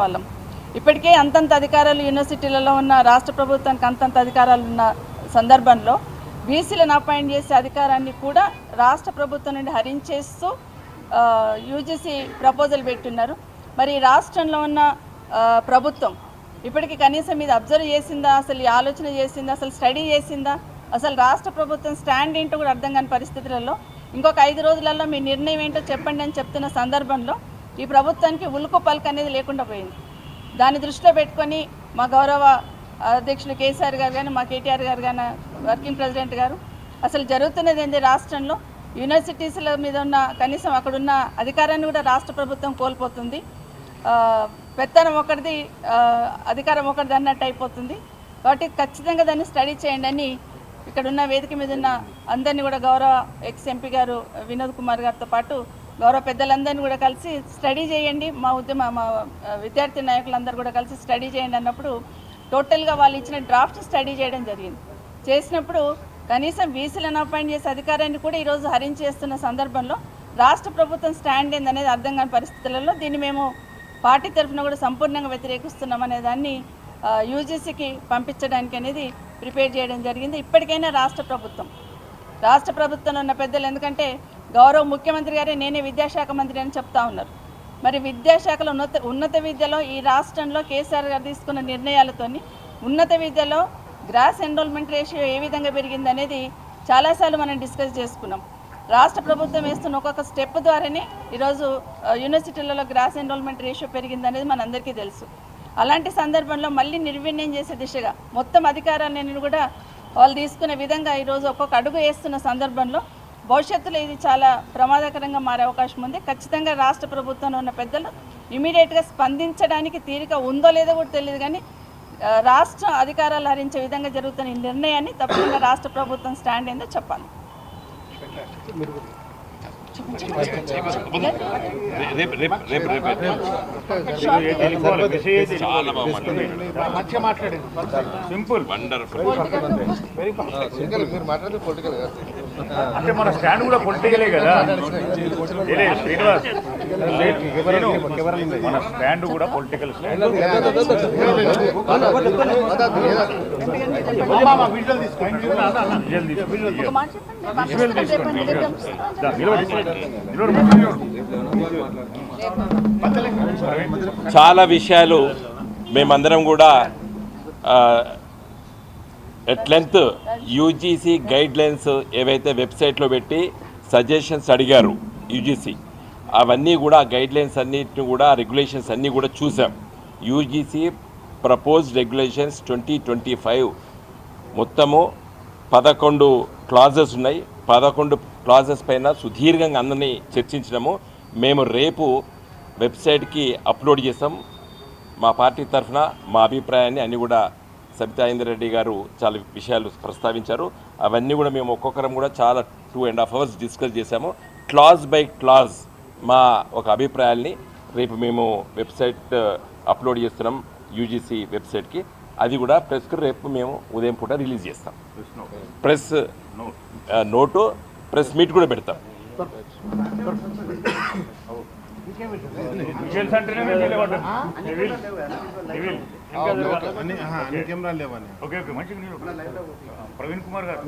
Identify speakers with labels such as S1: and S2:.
S1: వాళ్ళం ఇప్పటికే అంతంత అధికారాలు యూనివర్సిటీలలో ఉన్న రాష్ట్ర ప్రభుత్వానికి అంతంత అధికారాలు ఉన్న సందర్భంలో బీసీలను అపాయింట్ చేసే అధికారాన్ని కూడా రాష్ట్ర ప్రభుత్వం నుండి హరించేస్తూ యూజీసీ ప్రపోజల్ పెట్టున్నారు. మరి రాష్ట్రంలో ఉన్న ప్రభుత్వం ఇప్పటికీ కనీసం ఇది అబ్జర్వ్ చేసిందా, అసలు ఈ ఆలోచన చేసిందా, అసలు స్టడీ చేసిందా, అసలు రాష్ట్ర ప్రభుత్వం స్టాండ్ ఏంటో కూడా అర్థం కాని పరిస్థితులలో ఇంకొక 5 రోజులలో మీ నిర్ణయం ఏంటో చెప్పండి అని చెప్తున్న సందర్భంలో ఈ ప్రభుత్వానికి ఉలుకు పలుకు అనేది లేకుండా పోయింది. దాన్ని దృష్టిలో పెట్టుకొని మా గౌరవ అధ్యక్షులు కేసీఆర్ గారు కానీ, మా కేటీఆర్ గారు కానీ, వర్కింగ్ ప్రెసిడెంట్ గారు అసలు జరుగుతున్నది ఏంటి, రాష్ట్రంలో యూనివర్సిటీస్ల మీద ఉన్న కనీసం అక్కడున్న అధికారాన్ని కూడా రాష్ట్ర ప్రభుత్వం కోల్పోతుంది. పెత్తనం ఒకటిది, అధికారం ఒకటిది అన్నట్టు అయిపోతుంది. కాబట్టి ఖచ్చితంగా దాన్ని స్టడీ చేయండి అని ఇక్కడున్న వేదిక మీద ఉన్న అందరినీ కూడా గౌరవ ఎక్స్ ఎంపీ గారు వినోద్ కుమార్ గారితో పాటు గౌరవ పెద్దలందరినీ కూడా కలిసి స్టడీ చేయండి, మా విద్యార్థి నాయకులందరూ కూడా కలిసి స్టడీ చేయండి అన్నప్పుడు టోటల్గా వాళ్ళు ఇచ్చిన డ్రాఫ్ట్ స్టడీ చేయడం జరిగింది. చేసినప్పుడు కనీసం బీసీలను అపాయింట్ చేసే అధికారాన్ని కూడా ఈరోజు హరించేస్తున్న సందర్భంలో రాష్ట్ర ప్రభుత్వం స్టాండ్ ఏందనేది అర్థం కాని పరిస్థితులలో దీన్ని మేము పార్టీ తరఫున కూడా సంపూర్ణంగా వ్యతిరేకిస్తున్నాం అనే దాన్ని యూజీసీకి పంపించడానికి అనేది ప్రిపేర్ చేయడం జరిగింది. ఇప్పటికైనా రాష్ట్ర ప్రభుత్వంలో ఉన్న పెద్దలు, ఎందుకంటే గౌరవ ముఖ్యమంత్రి గారే నేనే విద్యాశాఖ మంత్రి అని చెప్తా ఉన్నారు. మరి విద్యాశాఖలో ఉన్నత విద్యలో ఈ రాష్ట్రంలో కేసీఆర్ గారు తీసుకున్న నిర్ణయాలతోని ఉన్నత విద్యలో గ్రాస్ ఎన్రోల్మెంట్ రేషియో ఏ విధంగా పెరిగింది అనేది చాలాసార్లు మనం డిస్కస్ చేసుకున్నాం. రాష్ట్ర ప్రభుత్వం వేస్తున్న ఒక్కొక్క స్టెప్ ద్వారానే ఈరోజు యూనివర్సిటీలలో గ్రాస్ ఎన్రోల్మెంట్ రేషియో పెరిగింది అనేది మనందరికీ తెలుసు. అలాంటి సందర్భంలో మళ్ళీ నిర్వీర్యం చేసే దిశగా మొత్తం అధికారాన్ని కూడా వాళ్ళు తీసుకునే విధంగా ఈరోజు ఒక్కొక్క అడుగు వేస్తున్న సందర్భంలో భవిష్యత్తులో ఇది చాలా ప్రమాదకరంగా మారే అవకాశం ఉంది. ఖచ్చితంగా రాష్ట్ర ప్రభుత్వంలో ఉన్న పెద్దలు ఇమీడియట్గా స్పందించడానికి తీరిక ఉందో లేదో కూడా తెలియదు, కానీ రాష్ట్ర అధికారాలు హరించే విధంగా జరుగుతున్న ఈ నిర్ణయాన్ని తప్పకుండా రాష్ట్ర ప్రభుత్వం స్టాండ్ ఏందో చెప్పాలి.
S2: సింపుల్ వండర్ఫుల్ అంటే మన స్టాండ్ కూడా పొలిటికలే కదా శ్రీనివాస్, మన స్టాండ్ కూడా పొలిటికల్ స్టాండ్.
S3: చాలా విషయాలు మేమందరం కూడా ఎట్ లెంత్ యూజీసీ గైడ్లైన్స్ ఏవైతే వెబ్సైట్లో పెట్టి సజెషన్స్ అడిగారు యూజీసీ, అవన్నీ కూడా గైడ్లైన్స్ అన్నిటిని కూడా రెగ్యులేషన్స్ అన్నీ కూడా చూసాం. యూజీసీ ప్రపోజ్డ్ రెగ్యులేషన్స్ 2025 మొత్తము 11 క్లాజెస్ ఉన్నాయి. 11 క్లాజెస్ పైన సుదీర్ఘంగా అందరినీ చర్చించడము మేము రేపు వెబ్సైట్కి అప్లోడ్ చేసాం. మా పార్టీ తరఫున మా అభిప్రాయాన్ని అన్నీ కూడా సబితా ఇంద్రారెడ్డి గారు చాలా విషయాలు ప్రస్తావించారు. అవన్నీ కూడా మేము ఒక్కొక్కరం కూడా చాలా 2.5 hours డిస్కస్ చేశాము. క్లాజ్ బై క్లాజ్ మా ఒక అభిప్రాయాల్ని రేపు మేము వెబ్సైట్ అప్లోడ్ చేస్తున్నాం యూజీసీ వెబ్సైట్కి. అది కూడా ప్రెస్కి రేపు మేము ఉదయం పూట రిలీజ్ చేస్తాం. ప్రెస్ నోటు, ప్రెస్ మీట్ కూడా పెడతాం.
S2: ప్రవీణ్ కుమార్ గారు